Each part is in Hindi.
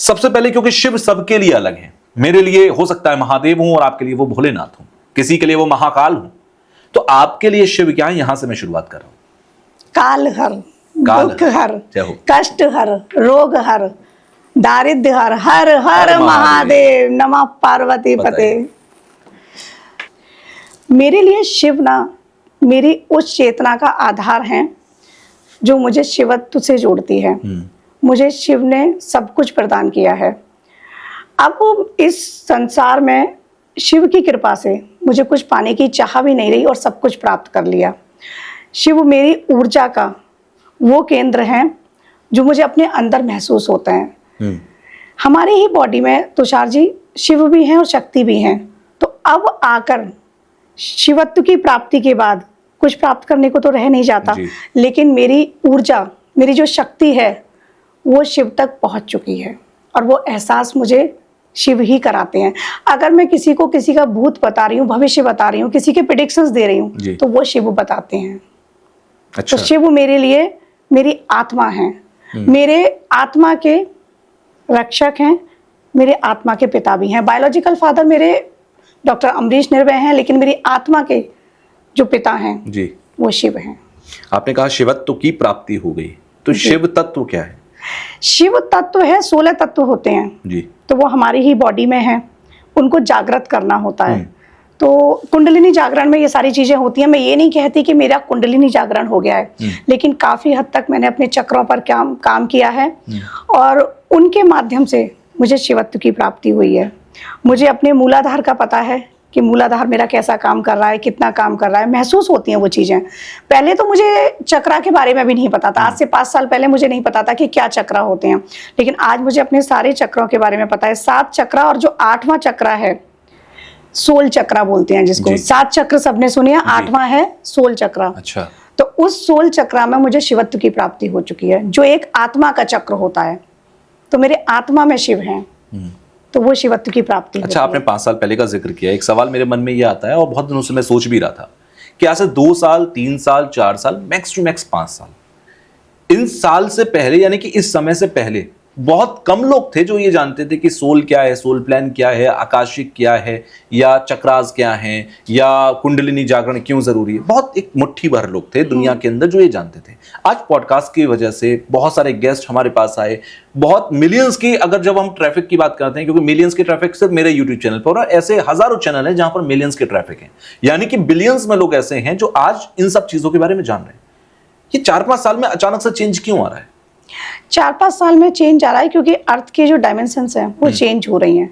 सबसे पहले क्योंकि शिव सबके लिए अलग है। मेरे लिए हो सकता है महादेव हूं और आपके लिए वो भोलेनाथ हूं, किसी के लिए वो महाकाल हूं। तो आपके लिए शिव क्या है, यहां से मैं शुरुआत कर रहा हूं। काल हर, दुख हर, जय हो। कष्ट हर, रोग हर, दारिद्र्य हर, हर हर महादेव, नमः पार्वती पते। मेरे लिए शिव ना मेरी उस चेतना का आधार है जो मुझे शिवत्व से जोड़ती है। मुझे शिव ने सब कुछ प्रदान किया है। अब इस संसार में शिव की कृपा से मुझे कुछ पाने की चाह भी नहीं रही और सब कुछ प्राप्त कर लिया। शिव मेरी ऊर्जा का वो केंद्र है जो मुझे अपने अंदर महसूस होता है। हमारे ही बॉडी में तुषार जी शिव भी हैं और शक्ति भी हैं। तो अब आकर शिवत्व की प्राप्ति के बाद कुछ प्राप्त करने को तो रह नहीं जाता, लेकिन मेरी ऊर्जा, मेरी जो शक्ति है वो शिव तक पहुंच चुकी है और वो एहसास मुझे शिव ही कराते हैं। अगर मैं किसी को किसी का भूत बता रही हूँ, भविष्य बता रही हूँ, किसी के प्रेडिक्शंस दे रही हूँ, तो वो शिव बताते हैं। अच्छा। तो शिव मेरे लिए मेरी आत्मा है, मेरे आत्मा के रक्षक हैं, मेरे आत्मा के पिता भी हैं। बायोलॉजिकल फादर मेरे डॉक्टर अमरीश निर्भय हैं, लेकिन मेरी आत्मा के जो पिता हैं जी वो शिव हैं। आपने कहा शिवत्व की प्राप्ति हो गई, तो शिव तत्व क्या है? शिव तत्व है, 16 तत्व होते हैं जी, तो वो हमारी ही बॉडी में है, उनको जागृत करना होता है। तो कुंडलिनी जागरण में ये सारी चीजें होती हैं। मैं ये नहीं कहती कि मेरा कुंडलिनी जागरण हो गया है, लेकिन काफी हद तक मैंने अपने चक्रों पर काम किया है और उनके माध्यम से मुझे शिवत्व की प्राप्ति हुई है। मुझे अपने मूलाधार का पता है कि मूलाधार मेरा कैसा काम कर रहा है, कितना काम कर रहा है, महसूस होती हैं वो चीज़ें। पहले तो मुझे चक्रा के बारे में भी नहीं पता था। आज से 5 साल पहले मुझे नहीं पता था कि क्या चक्रा होते हैं, लेकिन आज मुझे अपने सारे चक्रों के बारे में पता है। 7 चक्रा और जो 8वां चक्रा है सोल चक्रा बोलते हैं जिसको। 7 चक्र सबने सुने हैं, 8वां है सोल चक्रा। अच्छा। तो उस सोल चक्रा में मुझे शिवत्व की प्राप्ति हो चुकी है, जो एक आत्मा का चक्र होता है। तो मेरे आत्मा में शिव हैं, तो वो शिवत्व की प्राप्ति। अच्छा, आपने 5 साल पहले का जिक्र किया। एक सवाल मेरे मन में ये आता है और बहुत दिनों से मैं सोच भी रहा था कि ऐसे 2 साल, 3 साल, 4 साल, मैक्स टू मैक्स 5 साल, इन साल से पहले यानी कि इस समय से पहले बहुत कम लोग थे जो ये जानते थे कि सोल क्या है, सोल प्लान क्या है, आकाशिक क्या है, या चक्रास क्या है, या कुंडलिनी जागरण क्यों जरूरी है। बहुत एक मुट्ठी भर लोग थे दुनिया के अंदर जो ये जानते थे। आज पॉडकास्ट की वजह से बहुत सारे गेस्ट हमारे पास आए, बहुत मिलियंस की, अगर जब हम ट्रैफिक की बात करते हैं, क्योंकि मिलियंस की ट्रैफिक सिर्फ मेरे यूट्यूब चैनल पर, और ऐसे हजारों चैनल हैं जहां पर मिलियंस के ट्रैफिक है, यानी कि बिलियंस में लोग ऐसे हैं जो आज इन सब चीजों के बारे में जान रहे हैं। ये 4-5 साल में अचानक से चेंज क्यों आ रहा है? 4-5 साल में चेंज आ रहा है क्योंकि अर्थ के जो डायमेंशंस हैं वो चेंज हो रही हैं।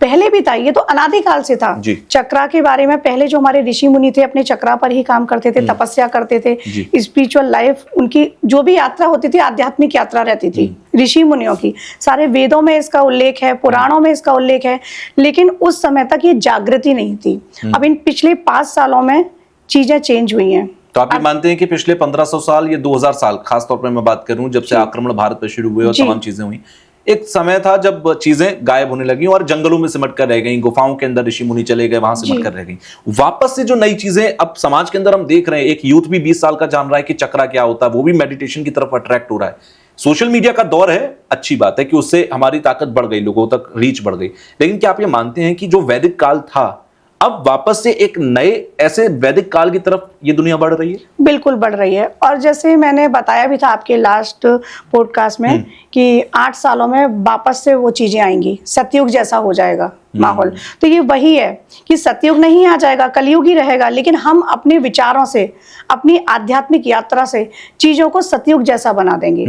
पहले भी था, ये तो अनादिकाल से था। चक्रा के बारे में पहले जो हमारे ऋषि मुनि थे अपने चक्रा पर ही काम करते थे, तपस्या करते थे। स्पिरिचुअल लाइफ उनकी जो भी यात्रा होती थी, आध्यात्मिक यात्रा रहती थी ऋषि मुनियों की। सारे वेदों में इसका उल्लेख है, पुराणों में इसका उल्लेख है, लेकिन उस समय तक ये जागृति नहीं थी। अब इन पिछले 5 सालों में चीजें चेंज हुई हैं। तो आप ये मानते हैं कि पिछले 1500 साल या 2000 साल, खासतौर पर मैं बात करूं जब से आक्रमण भारत पर शुरू हुए और तमाम चीजें हुई, एक समय था जब चीजें गायब होने लगी और जंगलों में सिमट कर रह गई, गुफाओं के अंदर ऋषि मुनि चले गए, वहां सिमट कर रह गई। वापस से जो नई चीजें अब समाज के अंदर हम देख रहे हैं, एक यूथ भी 20 साल का जान रहा है कि चक्रा क्या होता है, वो भी मेडिटेशन की तरफ अट्रैक्ट हो रहा है। सोशल मीडिया का दौर है, अच्छी बात है कि उससे हमारी ताकत बढ़ गई, लोगों तक रीच बढ़ गई। लेकिन क्या आप ये मानते हैं कि जो वैदिक काल था, अब वापस से एक नए ऐसे वैदिक काल की तरफ ये दुनिया बढ़ रही है? बिल्कुल बढ़ रही है। और जैसे मैंने बताया भी था आपके लास्ट पॉडकास्ट में कि 8 सालों में वापस से वो चीजें आएंगी, सतयुग जैसा हो जाएगा माहौल। तो ये वही है कि सतयुग नहीं आ जाएगा, कलयुग ही रहेगा, लेकिन हम अपने विचारों से, अपनी आध्यात्मिक यात्रा से चीजों को सतयुग जैसा बना देंगे।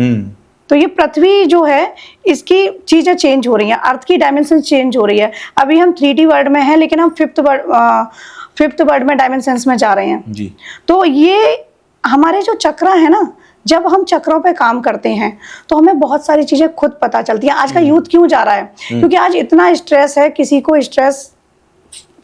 तो ये पृथ्वी जो है, इसकी चीजें चेंज हो रही हैं, अर्थ की डायमेंशन चेंज हो रही है। अभी हम 3D वर्ल्ड में हैं, लेकिन हम फिफ्थ वर्ल्ड में डायमेंशंस में जा रहे हैं जी। तो ये हमारे जो चक्र है ना, जब हम चक्रों पे काम करते हैं तो हमें बहुत सारी चीजें खुद पता चलती हैं। आज का यूथ क्यों जा रहा है? क्योंकि आज इतना स्ट्रेस है, किसी को स्ट्रेस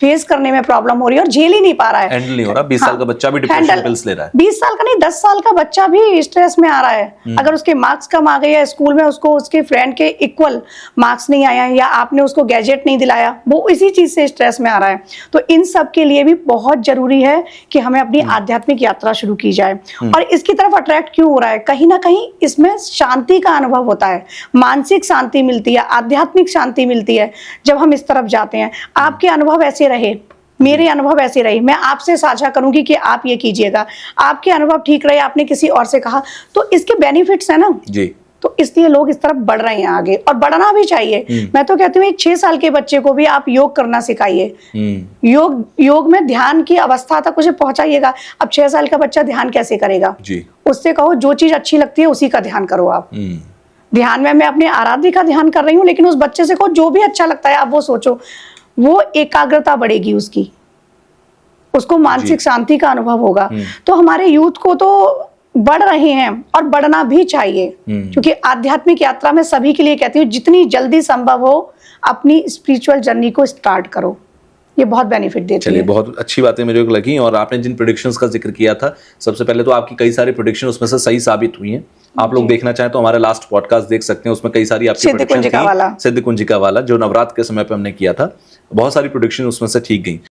फेस करने में प्रॉब्लम हो रही है और झेल ही नहीं पा रहा है। हैंडल नहीं हो रहा। 20 साल का बच्चा भी डिप्रेशन पिल्स ले रहा है। 20 साल का नहीं, 10 साल का बच्चा भी स्ट्रेस में आ रहा है। अगर उसके मार्क्स कम आ गए या स्कूल में उसको उसके फ्रेंड के इक्वल मार्क्स नहीं आया या आपने उसको गैजेट नहीं दिलाया, वो इसी चीज से स्ट्रेस में आ रहा है। तो इन सब के लिए भी बहुत जरूरी है कि हमें अपनी आध्यात्मिक यात्रा शुरू की जाए। और इसकी तरफ अट्रैक्ट क्यों हो रहा है? कहीं ना कहीं इसमें शांति का अनुभव होता है, मानसिक शांति मिलती है, आध्यात्मिक शांति मिलती है जब हम इस तरफ जाते हैं। आपके अनुभव ऐसे रहे, मेरे अनुभव ऐसे रहे, मैं आपसे साझा करूंगी कि आप ये कीजिएगा, आपके अनुभव ठीक रहे, आपने किसी और से कहा, तो इसके बेनिफिट्स है ना जी। तो इसलिए लोग इस तरफ बढ़ रहे हैं आगे, और बढ़ना भी चाहिए। मैं तो कहती हूँ एक 6 साल के बच्चे को भी आप योग करना सिखाइए। योग में ध्यान की अवस्था तक उसे पहुंचाइएगा। अब 6 साल का बच्चा ध्यान कैसे करेगा जी। उससे कहो जो चीज अच्छी लगती है उसी का ध्यान करो आप। ध्यान में मैं अपने आराध्य का ध्यान कर रही हूँ, लेकिन उस बच्चे से कहो जो भी अच्छा लगता है आप वो सोचो, वो एकाग्रता बढ़ेगी उसकी, उसको मानसिक शांति का अनुभव होगा। तो हमारे यूथ को तो बढ़ रहे हैं और बढ़ना भी चाहिए, क्योंकि आध्यात्मिक यात्रा में सभी के लिए कहती हूँ जितनी जल्दी संभव हो अपनी स्पिरिचुअल जर्नी को स्टार्ट करो, ये बहुत बेनिफिट देती है। चलिए, बहुत अच्छी बातें मेरे को लगी। और आपने जिन प्रेडिक्शंस का जिक्र किया था, सबसे पहले तो आपकी कई सारी प्रेडिक्शन उसमें से सही साबित हुई हैं। आप लोग देखना चाहें तो हमारा लास्ट पॉडकास्ट देख सकते हैं, उसमें कई सारी आपकी प्रेडिक्शन थी। सिद्ध कुंजिका वाला जो नवरात्र के समय पे हमने किया था, बहुत सारी प्रेडिक्शन उसमें से ठीक गई।